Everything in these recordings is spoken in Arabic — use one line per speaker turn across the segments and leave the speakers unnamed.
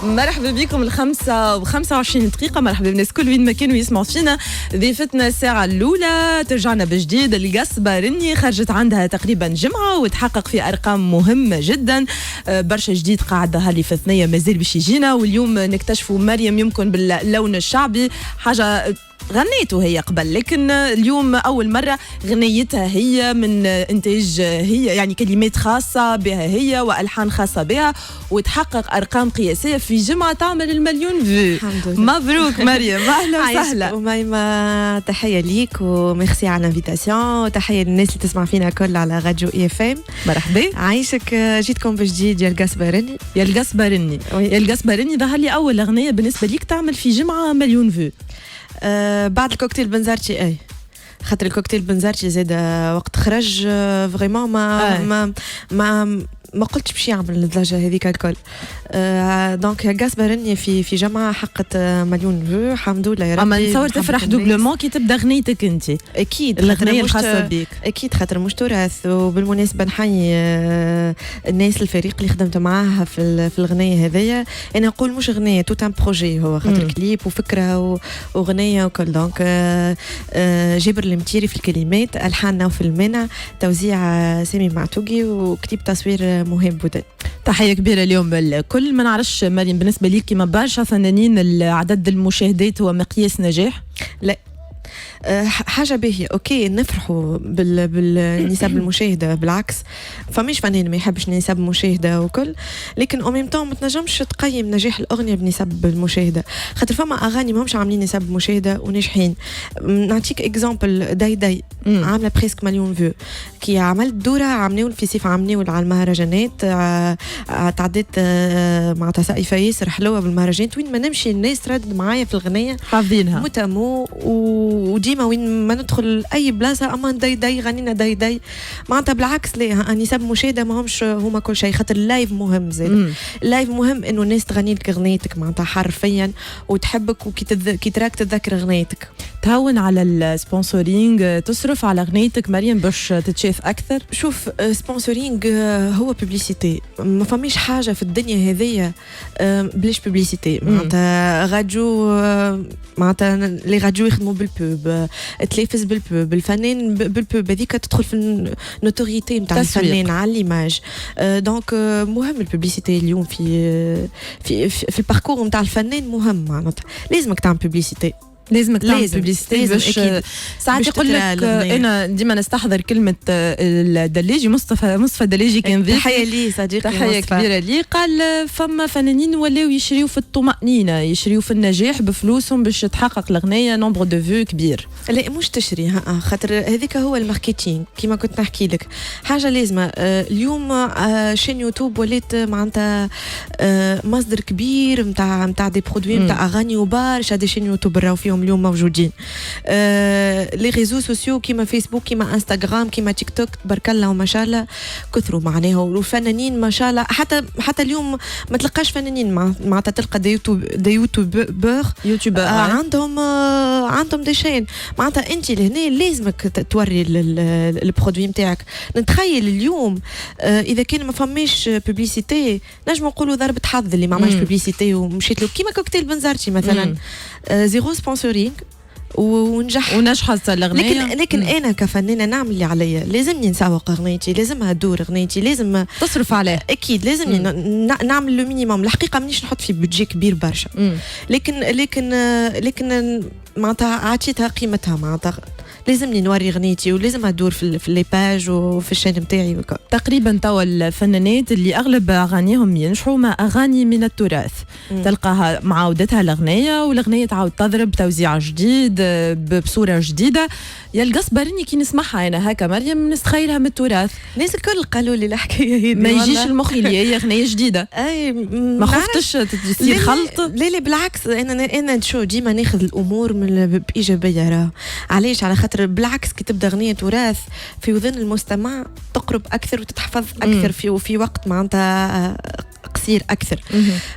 مرحبا بكم الخمسة و25 دقيقة. مرحبا بالناس كل وين ما كانوا يسمعوا فينا. ضيفتنا الساعة الأولى ترجعنا بجديد. القصبة رني خرجت عندها تقريبا جمعة وتحقق في أرقام مهمة جدا. برشا جديد قاعدة هالي في ثنية مازال باش يجينا. واليوم نكتشفوا مريم يمكن باللون الشعبي حاجة غنيته هي قبل، لكن اليوم أول مرة غنيتها هي من إنتاج هي، يعني كلمات خاصة بها هي وألحان خاصة بها، وتحقق أرقام قياسية في جمعة تعمل المليون فيو. مبروك مريم، أهلا وسهلا.
وميمة تحية ليك وميرسي على الانفيتاسيون، وتحية للناس اللي تسمع فينا كل على راديو اي اف ام.
مرحبا،
عايشك. جيتكم بجديد يا القصبة رني.
يا القصبة رني، يا القصبة رني. ظهر لي أول أغنية بالنسبة ليك تعمل في جمعة مليون فيو.
بعد الكوكتيل بنزرتي، خاطر الكوكتيل بنزرتي زاد وقت خرج فريمون ما قلتش باش يعمل الدرجه هذيك الكل. دونك قصبة رني في جمعه حقت مليون فيو، الحمد لله يا ربي.
اما نتصور تفرح دوبلومون كي تبدا غنيتك انت.
اكيد
الاغنيه الخاصه بيك،
اكيد خاطر مش تراث. وبالمناسبه نحيي الناس الفريق اللي خدمت معاها في الغنيه هذيا. انا نقول مش غنيه، توت ان بروجي، هو خاطر كليب وفكره وغنيه وكل. دونك جابر المتيري في الكلمات، الحان نوف المنع، توزيع سامي معتوقي، وكتيب تصوير مهم جدا.
تحية كبيرة اليوم الكل. ما نعرفش مريم، بالنسبة ليك كما برشا فنانين عدد المشاهدات هو مقياس نجاح؟
لا، حاجه باهيه. اوكي نفرحوا بالنسب المشاهده، بالعكس فماش فنان ما يحبش نسب المشاهده وكل، لكن او ميم طون ما تنجمش تقيم نجاح الاغنيه بنسب المشاهده، خاطر فما اغاني ماهمش عاملين نسب المشاهده وناجحين. نعطيك اكزامبل، داي عامله بريسك مليون فيو. كي عملت دوره عملوا في سيف، عملوا على المهرجانات، تعديت مع سقيفه ياسر حلوه بالمهرجانات، وين ما نمشي الناس تردد معايا في الغنيه
حافظينها
متمو. وديما وين ما ندخل اي بلاصه اما داي غنينا داي معناتها بالعكس. لا، نسب مشاهده ماهمش هما كل شيء، خاطر اللايف مهم زاد. اللايف مهم انه الناس تغني لك اغنيتك معناتها حرفيا وتحبك، وكي تراك تتذكر اغنيتك.
تهون على السبونسورينغ، تصرف على اغنيتك مريم باش تتشاف اكثر.
شوف، سبونسورينغ هو بوبليسيتي، ما فماش حاجه في الدنيا هذيا بلاش بوبليسيتي. معناتها راديو، معناتها لي راديو يخدموا بالبوب، تلفز بالبوب، الفنان بالبوب، هذيك تدخل في النوتوريتي نتاع الفنان على ليماج. دونك مهم البوبليسيتي اليوم في الباركور نتاع الفنان مهم. معناتها لازمك تعمل بوبليسيتي،
لازمك تعمل بوبليسيتي باش ساعات يقول لك. انا ديما نستحضر كلمه الدلاجي، مصطفى دلاجي كان ضيف.
تحيه لي صديقي،
تحيه كبيره لي. قال فما فنانين ولاو يشريوا في الطمأنينه، يشريوا في النجاح بفلوسهم باش تحقق الاغنيه نومبر دو فيو كبير.
لا مش تشري، خاطر هذيك هو الماركتينغ كيما كنت نحكي لك. حاجه لازمه. اليوم شين يوتيوب ولات معناتها مصدر كبير نتاع دي برودوي نتاع اغاني، وبرشا دي شين يوتيوب راهو فيهم اليوم موجودين. لي ريزو سوسيو كيما فيسبوك، كيما انستغرام، كيما تيك توك، تبارك الله وما شاء الله كثروا معناها. والفنانين ما شاء الله، حتى اليوم ما تلقاش فنانين معناتها تلقى دي يوتيوبر عندهم دي شين. معناتها انت لهنا لازمك توري البرودوي نتاعك. نتخيل اليوم اذا كان ما فماش بوبليسيتي، نجم نقولوا ضربة حظ اللي ما عملش بوبليسيتي ومشيت له كيما كوكتيل بنزرتي مثلا. زيرو سبونسورينغ ونجحت الاغنيه. لكن انا كفنانه نعمل اللي عليا، لازمني نسوق اغنيتي، لازمها تدور اغنيتي، لازم
تصرف عليها. اكيد
لازمني نعمل لو مينيموم. الحقيقه مانيش نحط في بودجي كبير برشا، لكن معناتها عطيتها قيمتها. معناتها لازمني نوري غنيتي، ولازمها تدور في لي باج وفي الشين نتاعي.
تقريبا توا الفنانات اللي اغلب اغانيهم ينجحوا مع اغاني من التراث، تلقاها معاودتها الاغنيه، والاغنيه تعاود تضرب توزيع جديد بصوره جديده. يا القصبة رني كي نسمعها انا هكا مريم نستخيلها من التراث.
الناس الكل قالوا لي الحكايه هذه،
ما يجيش المخ اللي هي اغنيه جديده.
اي
ما خفتش تصير خلط؟
لا بالعكس، انا شو ديما ناخذ الامور بايجابيه. راه علاش؟ على خاطر بالعكس كي تبدا اغنيه تراث في وذن المستمع تقرب اكثر وتتحفظ اكثر في وقت معناتها قصير اكثر.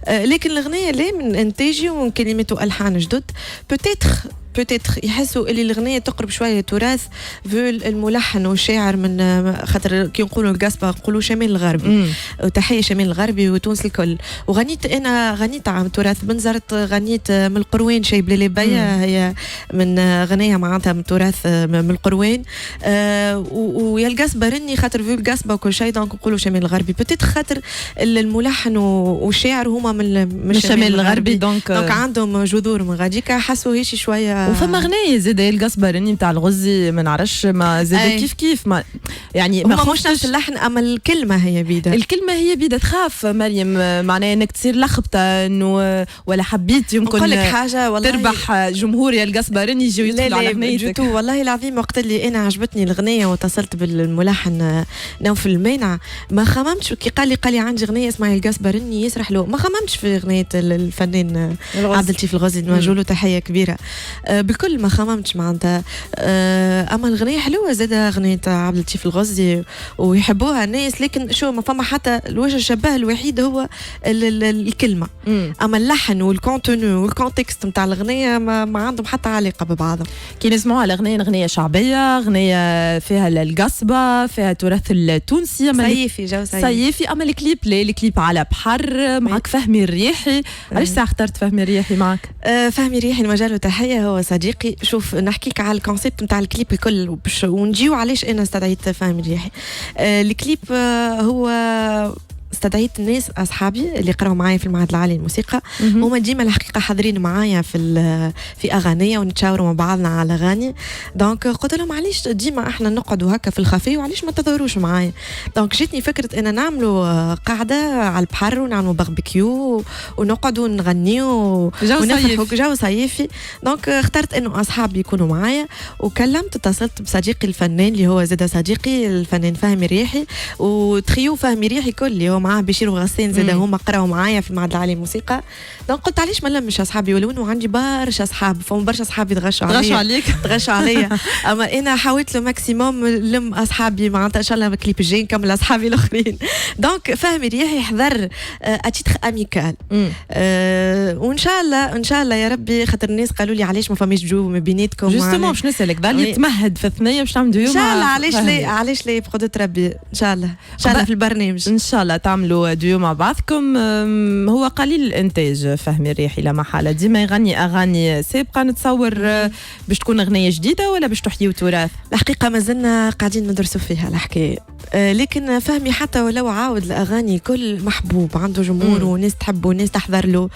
لكن الاغنيه لا من انتاجي ومن كلمات والحان جدد، بوتيتر بوتيتر يحسوا اللي الغنية تقرب شوية تراث في الملحن والشاعر من خاطر كي نقولوا القصبة نقولوا شمال الغربي وتحية شمال الغربي وتونس الكل. وغنيت أنا غنيت عن تراث بنزرت، غنيت من القروين شي بلي بيا هي من غنية معناتها من تراث من القروين. ويا القصبة رني خاطر في القصبة وكل شيء دونك نقولوا شمال الغربي بوتيتر خاطر الملحن والشاعر هما من
الشمال الغربي دونك
عندهم جذور من غاديكا حسوا هيك شوية.
وفما غنية زاد القصبة رني نتاع الغزي ما نعرفش ما زاد كيف ما يعني
ما خوش نفس اللحن اما الكلمة هي بيدة.
الكلمة هي بيدة. تخاف مريم معناها انك تصير لخبطة انه ولا حبيت يمكن
نقول لك حاجة والله
تربح جمهور يا القصبة رني يجوا يدخلوا على غنيتك.
والله العظيم وقت اللي انا عجبتني الغنية واتصلت بالملحن نوف المانع ما خممتش كي قال لي عندي غنية اسمها القصبة رني يسرح له، ما خممتش في غنية الفنان عبد اللطيف الغزي نوجه له تحية كبيرة بكل ما خممتش معناتها. اما الغنية حلوة زادة غنية عبد اللطيف الغزي ويحبوها الناس، لكن شو ما فما حتى الوجه الشبه الوحيد هو الكلمة. اما اللحن والكونتونو والكونتكست نتاع الغنية ما عندهم حتى علاقة ببعضهم.
كي نسمعوا على غنية شعبية، غنية فيها القصبة، فيها التراث التونسي
صيفي جو
صيفي. اما الكليب ليه؟ الكليب على بحر معك فهمي الريحي. علاش ساعة اخترت فهمي الريحي معك؟
فهمي الريحي المجال تحية هو صديقي. شوف نحكيك على الكونسيبت نتاع الكليب الكل ونجيو علاش انا استدعيت فهمي الريحي. الكليب هو استدعيت الناس اصحابي اللي قراوا معايا في المعهد العالي للموسيقى، هما ديما الحقيقه حاضرين معايا في اغانيه ونتشاوروا مع بعضنا على اغاني. دونك قلت لهم علاش ديما احنا نقعدوا هكا في الخفي وعلاش ما تظهروش معايا. دونك جاتني فكره ان نعملوا قاعده على البحر ونعملوا باربيكيو ونقعدوا نغنيو ونفرحوا جو صيفي. دونك اخترت انه اصحابي يكونوا معايا وكلمت اتصلت بصديقي الفنان اللي هو زاد صديقي الفنان فهمي ريحي وتخيو فهمي ريحي كل اللي هو معاه بشير وغسان زاد هما قراوا معايا في المعهد العالي للموسيقى. دونك قلت علاش ما نلمش اصحابي يولون وعندي برشا اصحاب فهم برشا اصحابي تغشوا
عليك
تغشوا عليا. اما انا حاولت له ماكسيموم لم اصحابي معناتها ان شاء الله الكليب الجاي نكمل اصحابي الاخرين. دونك فهمي ريحي حضر اتيتر اميكال وان شاء الله يا ربي خاطر الناس قالوا لي علاش ما فماش جو ما بيناتكم
جوستومون باش نسالك ضل تمهد في الثنيه باش تعملوا يوم
ان شاء الله. علاش ليه بقدرة ربي ان شاء الله في البرنامج
ان شاء الله تعملوا ديو مع بعضكم. هو قليل الانتاج فهمي الريحي لا محاله ديما يغني اغاني سابقه. نتصور باش تكون اغنيه جديده ولا باش تحيوا تراث؟
الحقيقه مازلنا قاعدين ندرسوا فيها الحكايه. لكن فهمي حتى ولو عاود الاغاني كل محبوب عنده جمهور وناس تحبه وناس تحضر له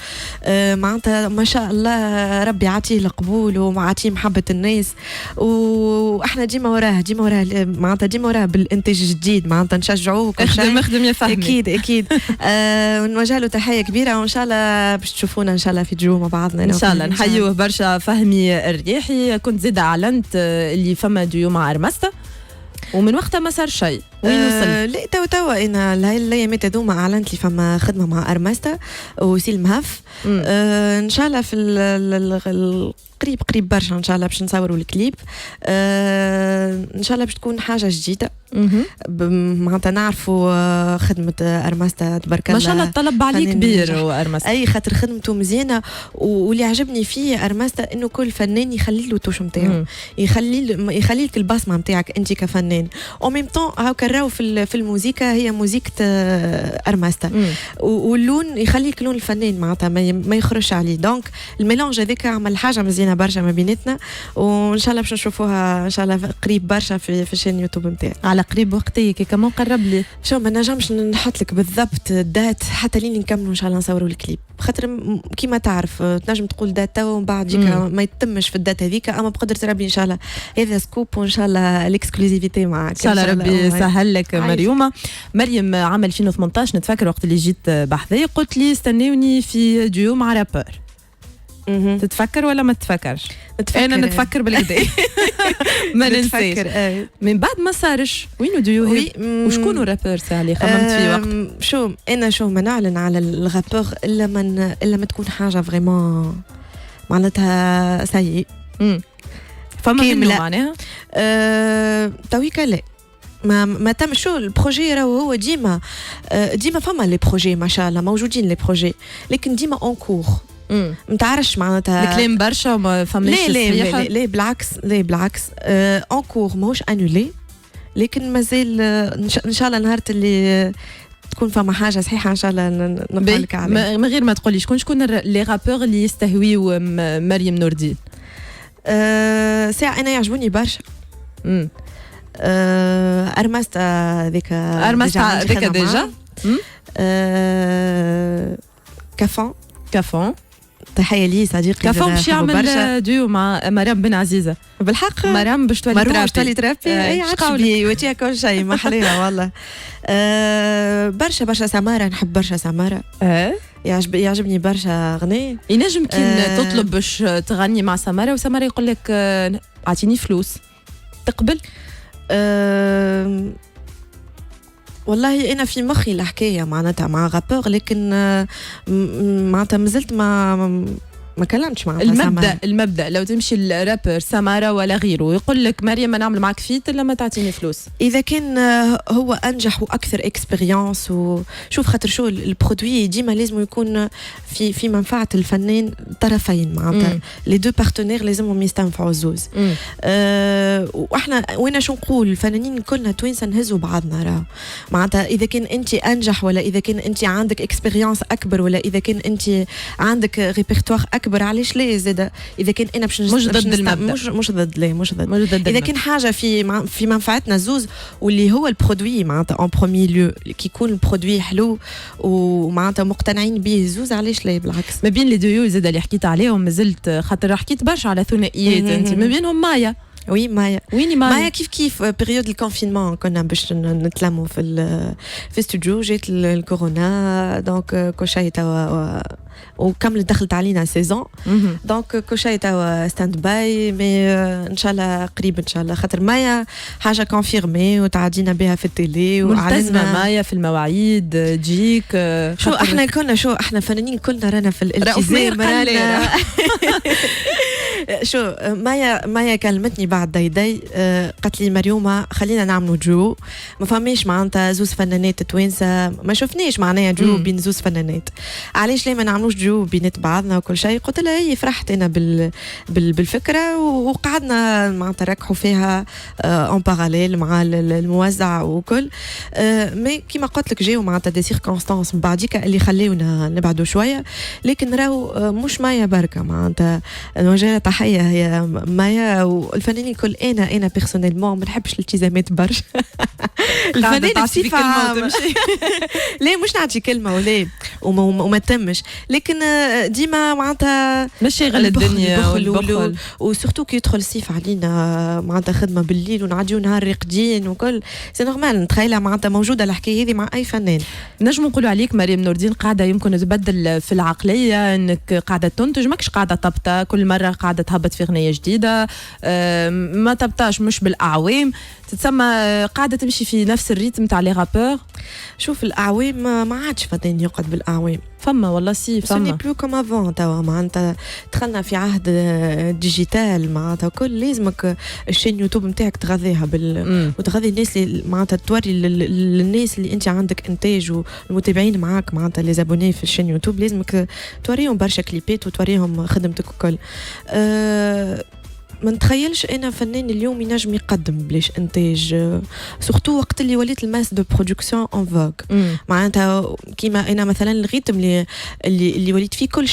معناتها ما شاء الله ربي عطيه القبول وعطيه محبه الناس واحنا ديما وراه معناتها ديما وراه بالانتاج الجديد معناتها نشجعوه وكل شيء.
اخدم يا فهمي
اكيد ونوجه له تحيه كبيره وان شاء الله باش تشوفونا ان شاء الله في جو مع بعضنا
ان شاء الله. نحيوه برشا فهمي الريحي. كنت زيد اعلنت اللي فما ديو مع ارمستا ومن وقتها ما صار شيء. وين وصل؟
لا توا انا الايامات هذوما اعلنت لي فما خدمه مع ارمستا وسيل مهف. ان شاء الله في قريب برشا ان شاء الله باش نصوروا الكليب. ان شاء الله باش تكون حاجه جديده معناتها نعرفوا خدمه ارمستا تبارك الله
ما شاء الله الطلب عليه كبير. وارمستا
اي خاطر خدمته مزيانه واللي عجبني فيه ارمستا انه كل فنان يخلي له توش نتاعو يخلي لك البصمه نتاعك انت كفنان او ميم طون هاكا راهو في الموسيقى هي موسيقى ارمستا واللون يخليك لون الفنان معناتها ما يخرجش عليه. دونك الميلانج هذاك عمل حاجه مزيانه برشا ما بيناتنا وان شاء الله باش نشوفوها ان شاء الله قريب برشا في الشين يوتيوب نتاعي.
على قريب وقتي كي كمان قرب لي
شو ما نجمش نحط لك بالضبط دات حتى لين نكملوا ان شاء الله نصوروا الكليب خاطر كيما تعرف تنجم تقول دات توا ومن بعد ما يتمش في الدات هذيك. اما بقدره ربي ان شاء الله هذا سكوب وان شاء الله الاكسكلوزيفيتي معك
ان شاء الله ربي يسهل لك. مريم عام 2018 نتفكر وقت اللي جيت بحذايا قلت لي استناوني في ديو مع رابر. تتفكر ولا ما تتفكرش؟ انا نتفكر بالكدا ما ننساش. من بعد ما صارش وينو ديو وشكون الرابر ساعه اللي خممت فيه وقت؟
شو ما نعلن على الرابر الا ما تكون حاجه فريمون معناتها سيء
فما منه معناها
تويكا لا ما تم شو البروجي راهو هو ديما فما لي بروجي ما شاء الله موجودين لي بروجي لكن ديما اون كور متعرفش معناتها
الكلام برشا وما فماش
لا لا بالعكس انكور ماهوش انولي لكن مازال ان شاء الله نهار اللي تكون فما حاجه صحيحه ان شاء الله نقول لك عليها.
من غير ما تقولي شكون لي رابور اللي يستهويوا مريم نور الدين؟
ساعه انا يعجبوني برشا. ارماستا ذيك
ديجا كافون
تحية لي صديقي
كافون باش يعمل ديو مع مريم بن عزيزة
بالحق.
مريم باش تولي
ترابي اي عشبي وتيها كل شيء محليها والله. برشا سمارة، نحب برشا سمارة. يعجبني برشا غني.
ينجم كي تطلب باش تغني مع سمارة وسمارة يقول لك اعطيني فلوس تقبل؟ والله انا في مخي الحكايه معناتها مع غابور لكن معناتها مازلت ما كلمتش مع المبدا لو تمشي الرابر سمارة ولا غيره يقول لك مريم نعمل معك فيت الا ما تعطيني فلوس.
اذا كان هو انجح واكثر اكسبيريونس وشوف خاطر شو البرودوي ديما لازم يكون في منفعه الفنان طرفين معناتها لي دو بارتنير لازمهم يستنفعوا الزوز. واحنا وين شو نقول الفنانين كلنا توينسا نهزوا بعضنا راه معناتها اذا كان انت انجح ولا اذا كان انت عندك اكسبيريونس اكبر ولا اذا كان انت عندك ريبرتوار اكبر علاش لا زاد اذا كان انا مش
ضد المبدا
مش ضد لا مش ضد اذا كان حاجه في منفعتنا زوز واللي هو البرودوي معناتها اون بروميي لو كي يكون البرودوي حلو ومعناتها مقتنعين به زوز علاش لا بالعكس.
ما بين لي ديو زاد اللي حكيت عليهم مازلت خاطر حكيت برشا على ثنائيات انت ما بينهم مايا.
وي مايا
ويني
مايا كيف بريود الكونفينمون كنا باش نتلموا في استوديو جات الكورونا دونك كل شيء توا وكملت دخلت علينا سيزون دونك كل شيء توا ستاند باي مي ان شاء الله قريب ان شاء الله خاطر مايا حاجه كونفيرمي وتعدينا بها في التيلي
وعلمنا مايا في المواعيد تجيك
شو احنا كنا احنا فنانين كلنا رانا في الالتزام رانا شو مايا كلمتني بعد داي قالت لي مريومه خلينا نعملوا جو ما فماش معناتها زوز فنانات توانسه ما شفناش معناها جو بين زوز فنانات علاش ليه ما نعملوش جو بينات بعضنا وكل شيء. قلت لها هي فرحت انا بالفكره وقعدنا معناتها نركحوا فيها اون باراليل مع الموزع وكل مي كيما قلت لك جاو معناتها دي سيركونستانس من بعديك اللي خليونا نبعدوا شويه لكن راهو مش مايا بركه معناتها نوجه تحيه هي مايا والفنانين كل انا بيرسونيلمون ما نحبش الالتزامات برشا. الفنان بصفه لا مش نعطي كلمه ولا وما تمش لكن ديما معناتها
ماشي غير الدنيا والبخل
وسورتو كي يدخل الصيف علينا معناتها خدمه بالليل ونعديو نهار راقدين وكل سي نورمال نتخيلها معناتها موجوده الحكايه هذه مع اي فنان.
نجم نقولوا عليك مريم نور الدين قاعده يمكن تبدل في العقليه انك قاعده تنتج ماكش قاعده تبطأ كل مره قاعده تهبط في اغنيه جديده ما تبطاش مش بالاعوام تتسمى قاعده تمشي في نفس الريتم تاع لي رابور.
شوف الاعوام ما عادش فنان يقعد بالاعوام
فما والله فما
سوني بلو كوم افون توا معناتها دخلنا في عهد ديجيتال معناتها كل لازمك الشين يوتيوب نتاعك تغذيها وتغذي الناس اللي معناتها توري للناس اللي انت عندك انتاج والمتابعين معاك معناتها لي زابوني في الشين يوتيوب لازمك توريهم برشا كليبات وتوريهم خدمتك الكل. ما نتخيلش انا فنان اليوم ينجم يقدم بلاش انتاج سورتو وقت اللي وليت الماس دو برودكسيون اون فوق معناتها كيما انا مثلا الريتم اللي وليت فيه كل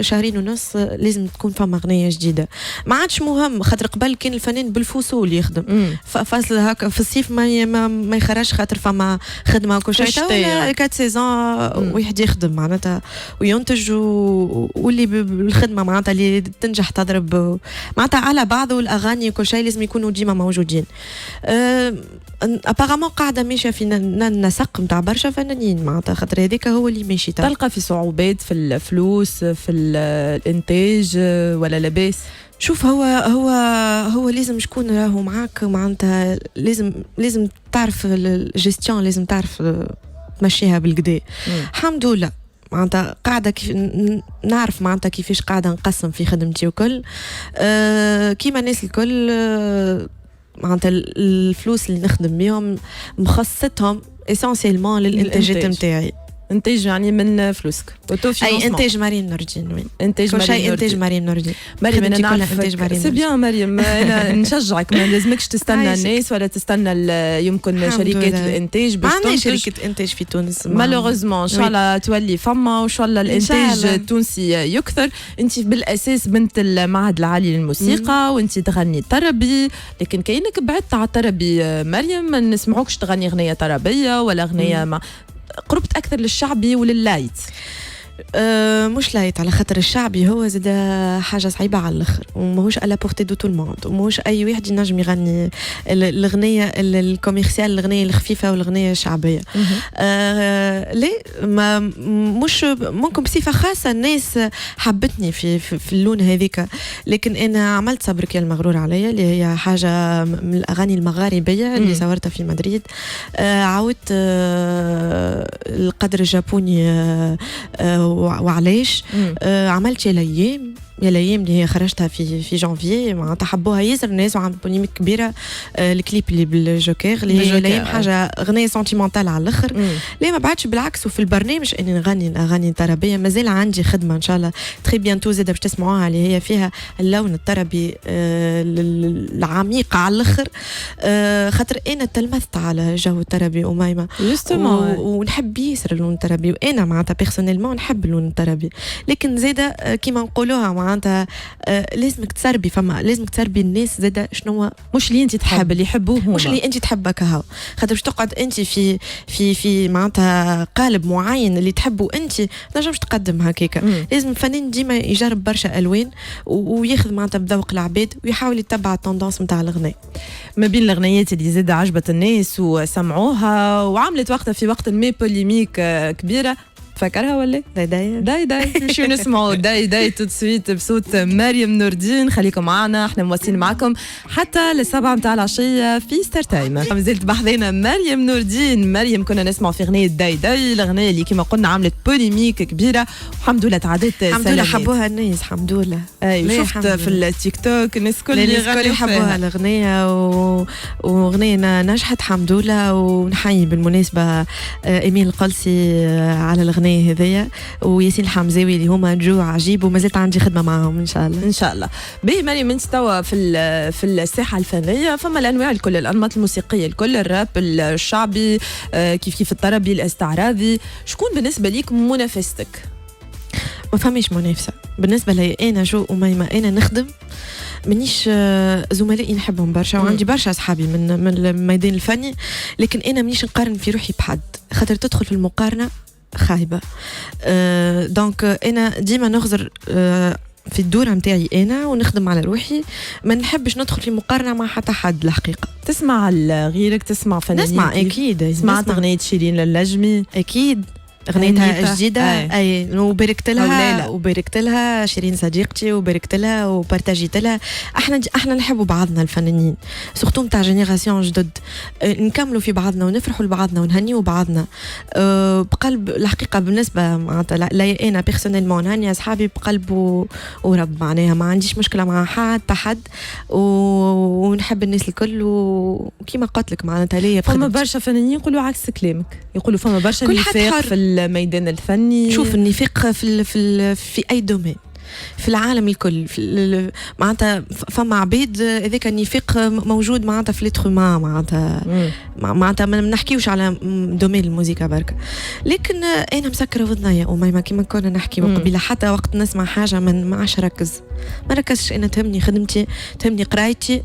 شهرين ونص لازم تكون فما اغنيه جديده ما عادش مهم خاطر قبل كان الفنان بالفصول يخدم فاصل هكا في الصيف ما يخرجش خاطر فما خدمه وكل شيء 4 سيزون واحد يخدم معناتها وينتج واللي بالخدمه معناتها اللي تنجح تضرب معناتها على بعض والاغاني وكل شيء لازم يكونوا ديما موجودين. ابارامون قاعده ماشيه في النسق نتاع برشا فنانين معناتها خاطر هذاك هو اللي ماشي
تلقى في صعوبات في الفلوس في الانتاج ولا لاباس.
شوف هو لازم شكون راهو معاك معناتها لازم تعرف الجيستيون لازم تعرف تمشيها بالكدا. الحمد لله معناتها قاعدة كيف نعرف معناتها كيفاش قاعدة نقسم في خدمتي وكل كيما الناس الكل معناتها الفلوس اللي نخدم بيهم مخصصتهم اسانسيلمون للانتاجات نتاعي
انتاج يعني من فلوسك
اي انتاج مريم نور الدين. وين
انتاج
كل شيء انتاج مريم نور الدين.
مريم انا نعرفك سي بيان مريم. انا نشجعك ما لازمكش تستنى الناس ولا تستنى يمكن شركات الانتاج باش
تنتج. شركه انتاج في تونس
مالوغوزمون ان شاء الله تولي فما وان شاء الله الانتاج التونسي يكثر. انت بالاساس بنت المعهد العالي للموسيقى وانت تغني طربي، لكن كاينك بعدت على الطربي مريم ما نسمعوكش تغني اغنيه طربيه ولا اغنيه ما قربت اكثر للشعبي ولللايت.
مش لايت على خاطر الشعبي هو زاد حاجه صعيبه على الاخر وماهوش الا بورتي دو تو الموند وماهوش اي واحد ينجم يغني الاغنيه الكوميرسيال الاغنيه الخفيفه والاغنيه الشعبيه. ليه ما مش ممكن بصفه خاصه الناس حبتني في اللون هذيك، لكن انا عملت صبرك يا المغرور عليا اللي هي حاجه من الاغاني المغاربيه اللي صورتها في مدريد. عاودت القدر الجابوني وعلاش عملت يا الايام اللي هي خرجتها في جانفي معناتها حبوها ياسر الناس وعملت بوليميك كبيره. الكليب اللي بالجوكر اللي هي الايام حاجه اغنيه سونتيمونتال على الاخر. ليه ما بعدش بالعكس وفي البرنامج اني نغني الاغاني الطربيه مازال عندي خدمه ان شاء الله تري بيانتو زاده باش تسمعوها اللي هي فيها اللون الطربي العميق على الاخر. خاطر انا تلمذت على جو الطربي ومايمه ونحب ياسر اللون الطربي وانا معناتها بيرسونيلمون نحب اللون الطربي، لكن زاده كيما نقولوها معناتها لازمك تسربي فما لازمك تسربي الناس زاده شنو
مش اللي انت تحب اللي يحبوه
مش اللي انت تحبك هاو. خاطر باش تقعد انت في معناتها قالب معين اللي تحبه انت نجمش تقدم هكاك. لازم الفنان ديما يجرب برشا الوان وياخذ معناتها بذوق العباد ويحاول يتبع التوندونس نتاع الاغنيه.
ما بين الاغنيات اللي زاد عجبت الناس وسمعوها وعملت وقتها في وقت ما بوليميك كبيره فكرها ولا داي نمشيو نسمعوا داي تو سويت بصوت مريم نور الدين. خليكم معنا احنا مواصلين معكم حتى للسبعة متاع العشيه في ستار تايم. مازلت بحذينا مريم نور الدين. مريم كنا نسمع في اغنيه داي الاغنيه اللي كما قلنا عملت بوليميك كبيره والحمد لله تعدت
الحمد لله حبوها الناس الحمد لله.
اي شفت في التيك توك الناس الكل
يحبوها الاغنيه واغنيه نجحت الحمد لله. ونحيي بالمناسبه ايميل القلسي على الاغنيه هذيا وياسين الحمزاوي اللي هما جو عجيب ومازلت عندي خدمه معهم ان شاء الله.
باهي مريم انت توا في الساحه الفنيه فما الانواع الكل الانماط الموسيقيه الكل الراب الشعبي كيف الطربي الاستعراضي. شكون بالنسبه ليك منافستك؟
ما فماش منافسه بالنسبه لي انا شو ومايمه انا نخدم منيش زملائي نحبهم برشا وعندي برشا اصحابي من الميدان الفني، لكن انا منيش نقارن في روحي بحد خاطر تدخل في المقارنه خايبه. دونك انا ديما نغزر في الدوره نتاعي انا ونخدم على روحي ما نحبش ندخل في مقارنه مع حتى حد الحقيقه.
تسمع غيرك تسمع فنانين؟
نسمع اكيد.
سمعت اغنيه شيرين للجمي
اكيد اغنيتها جديده اي وباركت لها شيرين صديقتي وباركت لها وبارتاجيت لها. احنا نحبوا بعضنا الفنانين سورتو نتاع جينيراسيون جدد نكملوا في بعضنا ونفرحوا لبعضنا ونهنيوا بعضنا بقلب الحقيقه. بالنسبه معناتها لا انا بيرسونيلمون نهني اصحابي بقلب ورب معناها ما عنديش مشكله مع حد ونحب الناس الكل وكيما قلت لك معناتها ليا
فما برشا فنانين يقولوا عكس كلامك يقولوا فما برشا نفاق في الميدان الفني.
شوف النفاق في اي دومين في العالم الكل معناتها فما عباد هذاك النفاق موجود معناتها في ليتر ما معناتها ما نحكيوش على دومين الموسيقى برك، لكن انا مسكره ودنيا وما كيما كنا نحكي قبيله حتى وقت نسمع حاجه ما عادش ما ركزش انا تهمني خدمتي تهمني قرايتي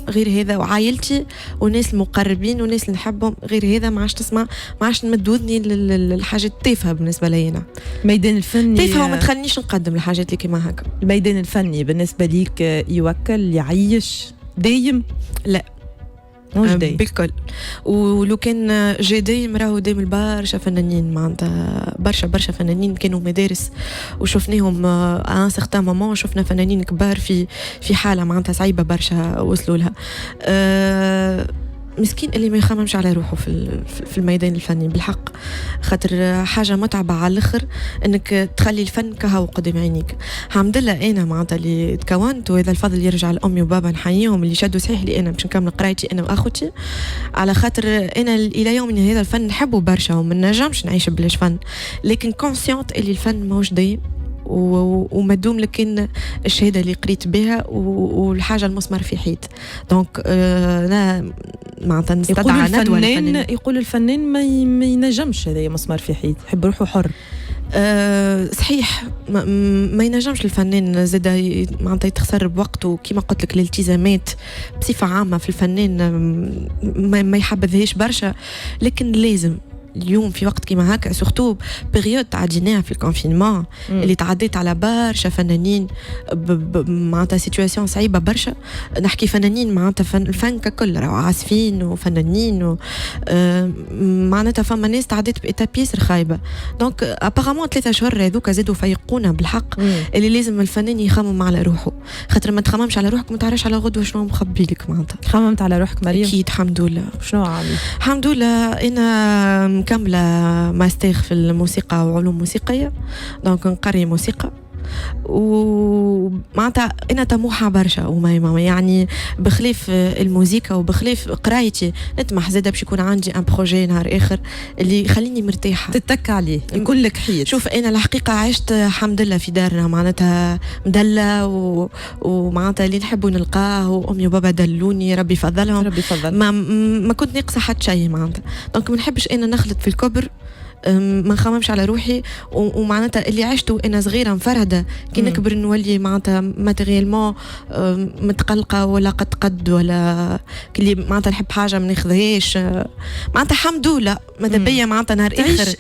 غير هذا وعائلتي والناس المقربين والناس اللي نحبهم غير هذا ما عادش تسمع ما عادش نمد ودني للحاجات التافهه بالنسبه لي انا.
الميدان الفني
تافهه وما تخلينيش نقدم الحاجات اللي كيما هكا.
الميدان الفني بالنسبه ليك يوكل يعيش دايم؟
لا بالكل. ولو كان جاي دايم راهو دايم برشا فنانين معناتها برشا فنانين كانوا مدارس وشفناهم ان سيغتان مومون شفنا فنانين كبار في حاله معناتها صعيبه برشا وصلوا لها. مسكين اللي ما يخممش على روحه في الميدان الفني بالحق، خاطر حاجه متعبه على الاخر انك تخلي الفن كهو قدام عينيك. الحمد لله انا معناتها اللي تكونت، وهذا الفضل يرجع لامي وبابا نحييهم اللي شدوا صحيح لي انا باش نكمل قرايتي انا واخوتي، على خاطر انا الى يومنا هذا الفن نحبه برشا وما نجمش نعيش بلاش فن، لكن كونسيونت اللي الفن ماهوش دايم وما دوم لكن الشهاده اللي قريت بها والحاجه المسمار في حيط. دونك انا معناتها نستدعى ندوه الفنان.
يقول الفنان ما ينجمش هذا مسمار في حيط، يحب روحه حر.
صحيح ما ينجمش الفنان زاد معناتها يتخسر بوقته كيما قلت لك. الالتزامات بصفه عامه في الفنان ما يحبذهاش برشا، لكن لازم اليوم في وقت كيما هكا سورتو بيريود تعديناها في الكونفينمون اللي تعديت على برشا فنانين معناتها سيتواسيون صعيبه برشا. نحكي فنانين معناتها الفن ككل راهو عازفين وفنانين معناتها فما ناس تعديت بإيتاب ياسر خايبه. دونك ابارامون 3 شهور هذوك زادوا فيقونا بالحق اللي لازم الفنان يخمم على روحه، خاطر ما تخممش على روحك ما تعرفش على غدوه شنو مخبي لك. معناتها
خممت على روحك مريم؟
اكيد الحمد لله.
شنو عامل؟
الحمد لله انا مكملة ماستر في الموسيقى وعلوم موسيقية، دونك نقري موسيقى ومعناتها أنا طموحة برشا وما يعني بخلاف الموسيقى وبخلاف قرايتي نطمح زادة باش يكون عندي ان بروجي نهار آخر اللي يخليني مرتاحة
تتك عليه يكون لك حيط.
شوف أنا الحقيقة عشت الحمد لله في دارنا معناتها مدلة ومعناتها اللي نحبوا نلقاه وأمي وبابا دلوني ربي فضلهم.
ربي فضل.
ما كنت ناقصة حتى شيء معناتها. دونك ما نحبش أنا نخلط في الكبر، ما نخممش على روحي ومعناتها اللي عشته انا صغيره مفرهده كي نكبر نولي معناتها ماتيريالمون متقلقه ولا قد ولا كلي معناتها نحب حاجه ما ناخذهاش معناتها الحمد لله ماذا بيا معناتها نهار اخر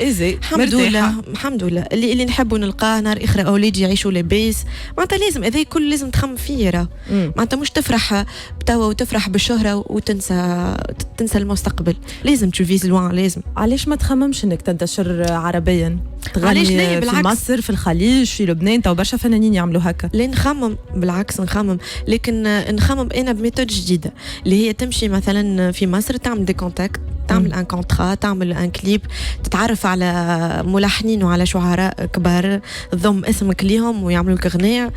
الحمد لله اللي نحبوا نلقاه نهار اخر اولادي يعيشوا لاباس. معناتها لازم هذا كل لازم تخمم فيه راه معناتها مش تفرح بتوا وتفرح بالشهره وتنسى المستقبل، لازم تشوفيز لوان. لازم
علاش ما تخممش انك تنتشر عربيا تغني في مصر في الخليج في لبنان؟ تو برشا فنانين يعملوا هكا.
لا نخمم بالعكس نخمم، لكن نخمم انا بميثود جديده اللي هي تمشي مثلا في مصر تعمل دي كونتاكت، تعمل ان كونترا، تعمل ان كليب، تتعرف على ملحنين وعلى شعراء كبار تضم اسمك ليهم ويعملوا لك اغنيه.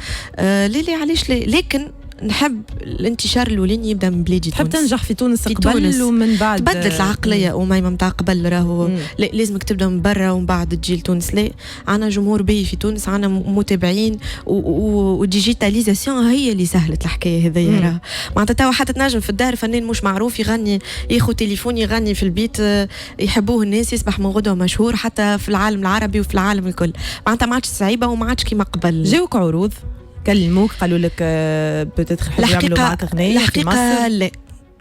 ليه علاش لكن نحب الانتشار الاولاني يبدا من بلادي
تحب تنجح في تونس قبل ومن بعد
تبدلت العقليه وما متاع قبل راهو لازمك تبدا من برا ومن بعد تجي لتونس. لا عنا جمهور بي في تونس، عنا متابعين وديجيتاليزاسيون هي اللي سهلت الحكايه هذيا. راه معناتها توا حتى تنجم في الدار فنان مش معروف يغني ياخذ تليفون يغني في البيت يحبوه الناس يصبح من غدوه مشهور حتى في العالم العربي وفي العالم الكل. معناتها ما عادش صعيبه وما عادش كيما قبل.
جاوك عروض كلموك قالوا لك بتدخل يعملوا معك اغنيه في مصر؟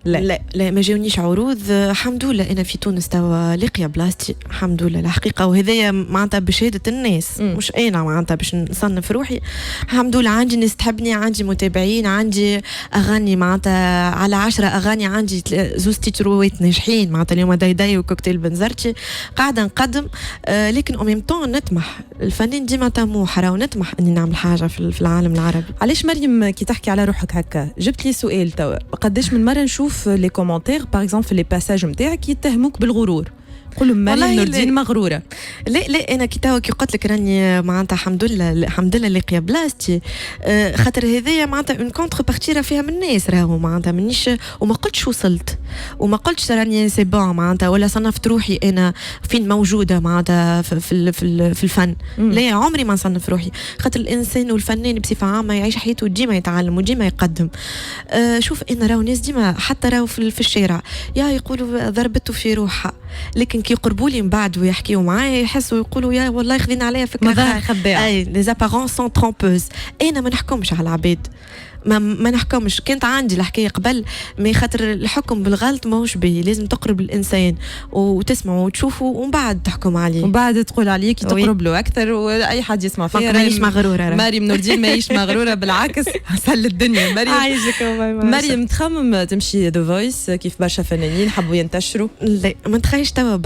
لا ما جاونيش عروض. الحمد لله انا في تونس توا لاقيه بلاصتي الحمد لله الحقيقه، وهذايا معناتها بشهاده الناس مش انا معناتها باش نصنف روحي. الحمد لله عندي ناس تحبني، عندي متابعين، عندي اغاني معناتها على 10 اغاني عندي 2 تيتروات ناجحين معناتها اليوم داي وكوكتيل بنزرتي قاعده نقدم. لكن او ميم طون نطمح الفنان ديما طموح راه ونطمح اني نعمل حاجه في العالم العربي.
علاش مريم كي تحكي على روحك هكا جبت لي سؤال توا قداش من مره نشوف لي كومونتير باغ اكزومبل في لي باساج نتاعك يتهموك بالغرور، يقولوا مريم نور الدين مغروره.
لا انا كي قلت لك راني معناتها الحمد لله لاقيه بلاصتي، خاطر هذايا معناتها اون كونتر بارتي فيها من الناس راهو معناتها منيش وما قلتش وصلت وما قلتش راني سي بون معناتها ولا صنفت روحي انا فين موجوده معناتها في الفن. لا عمري ما نصنف روحي، خاطر الانسان والفنان بصفه عامه يعيش حياته ديما يتعلم وديما يقدم. شوف انا راهو ناس ديما حتى راهو في الشارع يا يقولوا ضربته في روحها، لكن كي يقربوا لي من بعد ويحكيوا معايا يحسوا يقولوا يا والله خذينا عليها فكره
مظاهر خداعه.
اي لي زابارونس سون ترومبوز. انا ما نحكمش على العباد، ما نحكمش. كانت عندي الحكايه قبل ما خاطر الحكم بالغلط ماهوش به، لازم تقرب الانسان وتسمعه وتشوفه ومن بعد تحكم عليه
ومن بعد تقول عليه كي تقرب له اكثر. واي حد يسمع فيها
ماهيش مغروره.
مريم نور الدين ماهيش مغروره بالعكس سل الدنيا. مريم تخمم تمشي ذا فويس كيف برشا فنانين حبوا ينتشروا؟
لا ما تخيش توا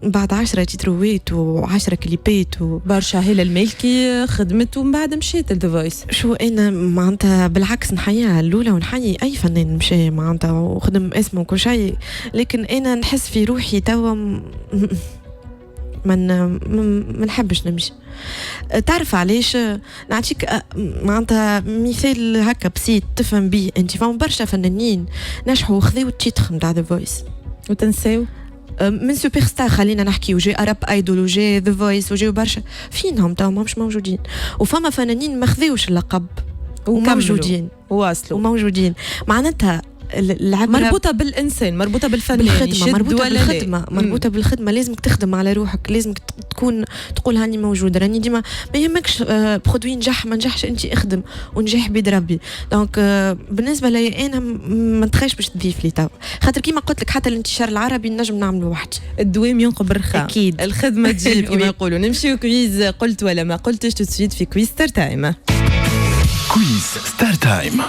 بعد 10 تترويت و10 كليبات
برشا. هيلا المالكي خدمت ومن بعد مشيت لذا فويس.
شو انا معناتها بالعكس نحييها الاولى ونحيي اي فنان مشى معناتها وخدم اسمه وكل شيء، لكن انا نحس في روحي توا ما نحبش نمشي. تعرف علاش؟ نعطيك معناتها مثال هكا بسيط تفهم بيه انت. فهم برشا فنانين نجحوا وخذوا التيتر نتاع ذا فويس
وتنساو
من سوبر ستار، خلينا نحكي، وجي اراب ايدول وجي ذا فويس وجي برشا فينهم توا مش موجودين. وفما فنانين ما خذوش اللقب وموجودين
واصلوا
وموجودين. معناتها
مربوطه بالانسان، مربوطه بالفنان،
مربوطه بالخدمه. لازمك تخدم على روحك، لازمك تكون تقول هاني موجوده، راني ديما ما يهمكش برودوي نجح ما نجحش، انت اخدم ونجح بيد ربي. دونك بالنسبه لي انا ما نتخيش باش تضيف لي تو، خاطر كيما قلت لك حتى الانتشار العربي نجم نعمله وحدي.
الدوام ينقب الرخاء،
اكيد
الخدمه تجيب كما يقولوا. نمشيو كويز قلت ولا ما قلتش، تسويت في كويز ستار تايم.
كويز ستار تايم.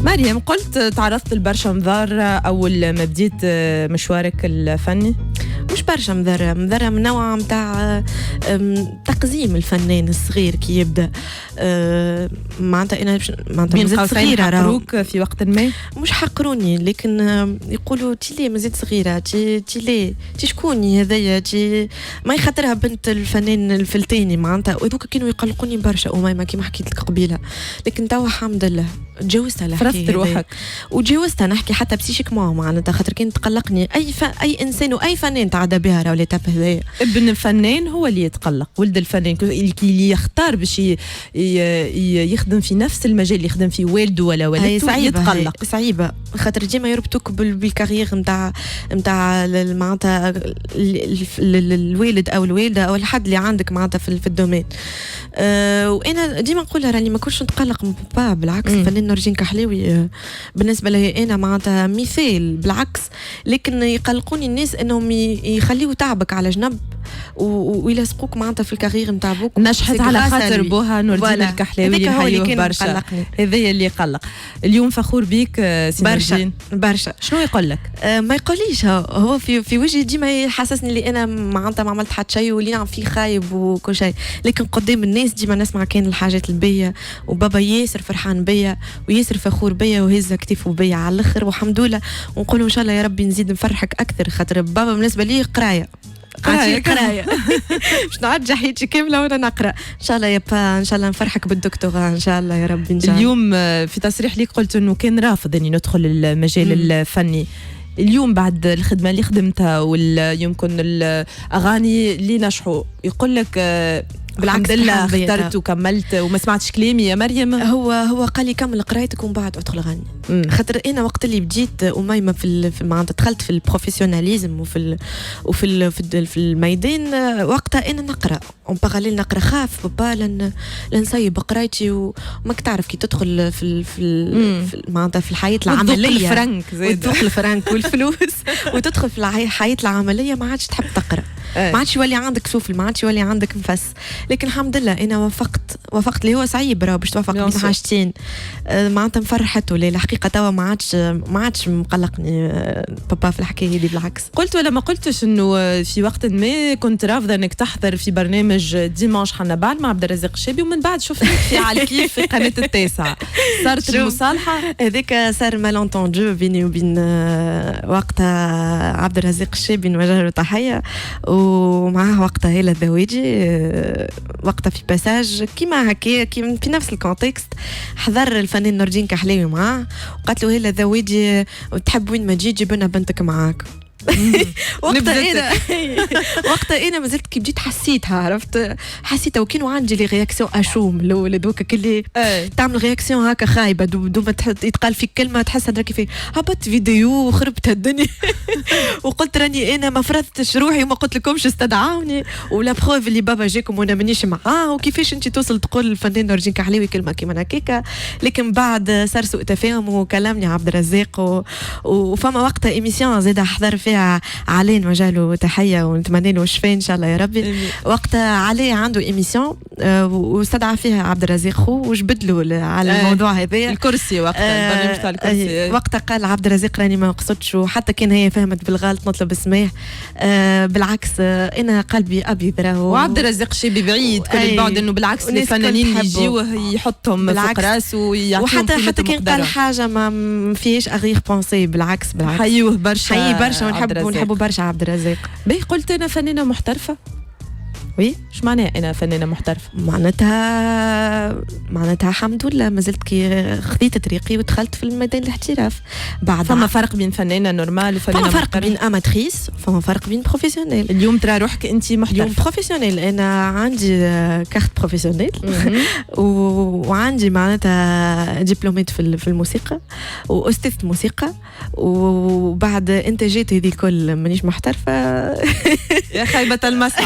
مريم، قلت تعرضت لبرشا انذار اول ما بديت مشوارك الفني؟
مش برشا مذرة من نوع متاع تقزيم الفنان الصغير كي يبدا. معناتها انا مازلت صغيره،
حقروك في وقت ما؟
مش حقروني، لكن يقولوا تي ليه مازلت صغيره، تي ليه، تي شكوني هذايا، تي ما يخاطرها بنت الفنان الفلتاني. معناتها وذوك كانوا يقلقوني برشا وما كيما حكيت لك قبيله. لكن توا الحمد لله تجاوزتها،
فرضت روحك
وتجاوزتها. نحكي حتى بسيشك معناتها خاطر كان تقلقني اي انسان واي فنان تعدى بها راه ليتاب هذايا.
ابن الفنان هو اللي يتقلق، ولد الفنان اللي يختار باش يخدم في نفس المجال اللي يخدم فيه والده ولا والدته يتقلق.
صعيبه خاطر ديما يربطوك بالكارير نتاع معناتها الوالد او الوالده او الحد اللي عندك معناتها في الدومين. وانا ديما نقولها راني ما كنتش نتقلق من بابا، بالعكس الفنان نورجين كحلاوي بالنسبه لي انا معناتها مثال بالعكس. لكن يقلقوني الناس انهم يخليوا تعبك على جنب ويلصقوك معناتها في الكارير نتاع بوك.
نجحت على خاطر بوها نورجين الكحلاوي اللي حيوه برشا. هذا اللي يقلق. اليوم فخور بيك سي نورجين
برشا.
شنو يقول لك؟
ما يقوليش، هو في وجهي ديما يحسسني اللي انا معناتها ما عملت حتى شيء واللي نعم فيه خايب وكل شيء، لكن قدام الناس ديما نسمع كان الحاجات البية. وبابا ياسر فرحان بيا وياسر فخور بيا وهز كتفه بيا على الاخر، والحمد لله. ونقول ان شاء الله يا ربي نزيد نفرحك اكثر، خاطر بابا بالنسبه لي قرايه مش نعد حياتي كامله وانا نقرا. ان شاء الله يا با، ان شاء الله نفرحك بالدكتوراه ان شاء الله يا ربي. إن شاء الله.
اليوم في تصريح ليك قلت انه كان رافض اني ندخل المجال الفني. اليوم بعد الخدمه اللي خدمتها ويمكن الاغاني اللي نجحوا يقول لك بالعكس لله اخترت وكملت وما سمعتش كلامي يا مريم؟
هو قال لي كمل قرايتك ومن بعد ادخل غني. خاطر انا وقت اللي بديت أميمة في معناتها دخلت في البروفيسيوناليزم وفي الميدان، وقتها انا نقرا اون باراليل نقرا. خاف بابا لن نسيب قرايتي، وما تعرف كي تدخل في معناتها في الحياه العمليه وتذوق الفرنك والفلوس وتدخل في الحياه العمليه ما عادش تحب تقرا، ما عادش يولي عندك سفل، ما عادش يولي عندك نفس. لكن الحمد لله انا وافقت اللي هو صعيب راه باش توافق بين حاجتين. معناتها مفرحته لي الحقيقه توا ما عادش مقلقني بابا في الحكايه هذه. بالعكس
قلت ولا ما قلتش انه في وقت ما كنت رافضه انك تحضر في برنامج ديمانش حنا بعد مع عبد الرزاق الشابي، ومن بعد شفتك في على الكيف في قناه التاسعة صارت المصالحه
هذيك صار مالونتوندو بيني وبين وقتها عبد الرزاق الشابي نوجه له تحيه، ومعاه وقتها هيلا الذواجي وقتها في باساج كيما هكا في نفس الكونتكست. حضر الفنان نورجين كحلاوي معاه وقالت له هيلا الذواجي تحب وين ما تجي جيب لنا بنتك معاك. وقتها انا مازلت كي بديت حسيتها، عرفت حسيتها، وكانوا عندي لي رياكسيون اشوم الاول هذوك كلي تعمل رياكسيون هكا خايبه دوما يتقال فيك كلمه تحس هذاك في هبط فيديو وخربت الدنيا. وقلت راني انا ما فرضتش روحي وما قلت لكمش استدعوني، ولا بروف اللي بابا جاكم وانا مانيش معاه، وكيفاش انت توصل تقول الفنان نورجين كحلاوي كلمه كيما هكاكا. لكن بعد صار سوء تفاهم وكلمني عبد الرزاق وفما وقتها ايميسيون زاد حضر فيها فيها علي نوجه له تحيه ونتمنى له الشفاء ان شاء الله يا ربي. وقتها علي عنده ايميسيون واستدعى فيها عبد الرزاق خو وجبد له على الموضوع هذا
الكرسي وقتها البرنامج تاع الكرسي.
وقتها قال عبد الرزاق راني ما نقصدش، وحتى كان هي فهمت بالغلط نطلب اسمه. بالعكس انا قلبي ابيض راهو.
وعبد الرزاق شي بعيد كل البعد انه بالعكس الفنانين اللي يجيوه يحطهم فوق راسه ويعطيهم
وحتى كان قال حاجه ما فيهاش اغير بونسي. بالعكس
حيوه برشا،
حيي برشا ونحبوا برشا عبد الرزاق.
باهي قلت انا فنانه محترفه.
وي
ايش معناها انا فنانه محترفه؟
معناتها الحمد لله مازلت كي خذيت طريقي ودخلت في الميدان الاحتراف. بعد
فما فرق بين فنانه نورمال وفنانه
محترفه. فما فرق بين اماتريس، فما فرق بين بروفيسيونيل.
اليوم ترى روحك انت محترفه.
اليوم بروفيسيونيل، انا عندي كارت بروفيسيونيل وعندي معناتها دبلوميت في الموسيقى واستاذ موسيقى، وبعد انتاجات هذه الكل مانيش محترفه.
يا خيبه المسعى.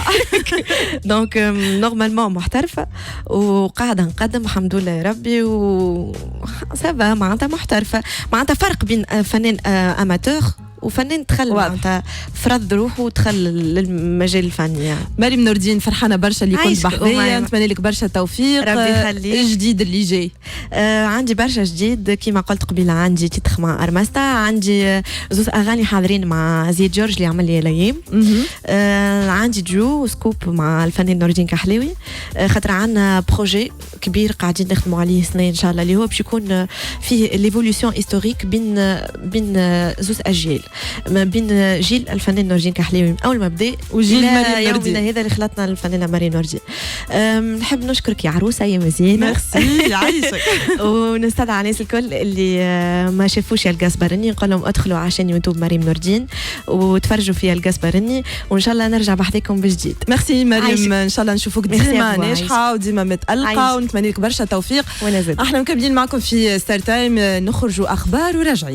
دونك نورمالمون محترفه وقاعده نقدم الحمد لله يا ربي سافا. معناتها محترفه، معناتها فرق بين فنان اماتور وفنان دخل معناتها فرض روحه ودخل للمجال الفني يعني.
مريم نور الدين فرحانه برشا اللي كنت بحذايا، نتمنى لك برشا توفيق.
ربي يخليك.
الجديد اللي جاي
عندي برشا جديد كيما قلت قبيله. عندي تيتخ مع ارمستا، عندي زوز اغاني حاضرين مع زيد جورج اللي عمل لي الايام. عندي جو سكوب مع الفنان نور الدين كحلاوي. خاطر عندنا بروجي كبير قاعدين نخدموا عليه سنين ان شاء الله، اللي هو باش يكون فيه ليفولوسيون هيستوريك بين زوز اجيال، ما بين جيل الفنان نور الدين كحلاوي من اول ما بدا
وجيل مريم نور الدين
هذا اللي خلطنا الفنانه مريم نور الدين. نحب نشكرك يا عروسه يا مزيانه.
ميرسي يعيشك.
ونستدعى الناس الكل اللي ما شافوش القاسبرني نقول لهم ادخلوا عشان يوتيوب مريم نور الدين وتفرجوا فيها القاسبرني، وان شاء الله نرجع بحذاكم بجديد.
ميرسي مريم، ان شاء الله نشوفوك ديما ناجحه وديما متالقه ونتمنى لك برشا توفيق. احنا مكملين معكم في ستار تايم، نخرجوا اخبار وراجعين.